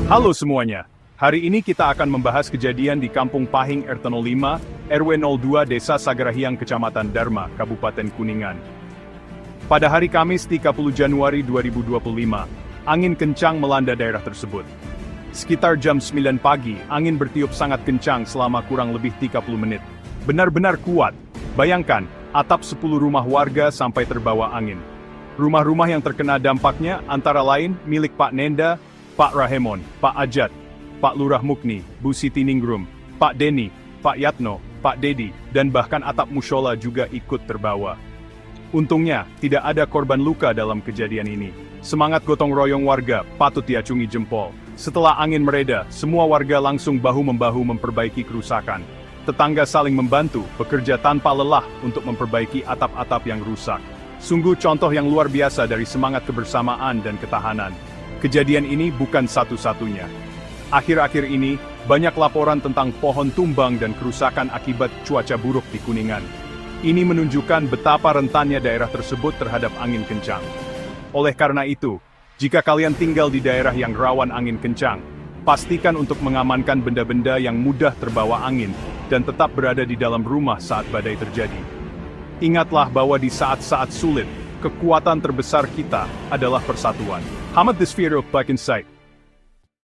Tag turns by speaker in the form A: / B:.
A: Halo semuanya, hari ini kita akan membahas kejadian di Kampung Pahing RT05, RW 02 Desa Sagarahiang Kecamatan Dharma, Kabupaten Kuningan. Pada hari Kamis 30 Januari 2025, angin kencang melanda daerah tersebut. Sekitar jam 9 pagi, angin bertiup sangat kencang selama kurang lebih 30 menit. Benar-benar kuat. Bayangkan, atap 10 rumah warga sampai terbawa angin. Rumah-rumah yang terkena dampaknya antara lain milik Pak Nenda, Pak Rahemon, Pak Ajat, Pak Lurah Mukni, Bu Siti Ningrum, Pak Deni, Pak Yatno, Pak Dedi, dan bahkan atap mushola juga ikut terbawa. Untungnya, tidak ada korban luka dalam kejadian ini. Semangat gotong royong warga patut diacungi jempol. Setelah angin mereda, semua warga langsung bahu-membahu memperbaiki kerusakan. Tetangga saling membantu, bekerja tanpa lelah untuk memperbaiki atap-atap yang rusak. Sungguh contoh yang luar biasa dari semangat kebersamaan dan ketahanan. Kejadian ini bukan satu-satunya. Akhir-akhir ini, banyak laporan tentang pohon tumbang dan kerusakan akibat cuaca buruk di Kuningan. Ini menunjukkan betapa rentannya daerah tersebut terhadap angin kencang. Oleh karena itu, jika kalian tinggal di daerah yang rawan angin kencang, pastikan untuk mengamankan benda-benda yang mudah terbawa angin dan tetap berada di dalam rumah saat badai terjadi. Ingatlah bahwa di saat-saat sulit, kekuatan terbesar kita adalah persatuan. Hamad this video of Black Insight.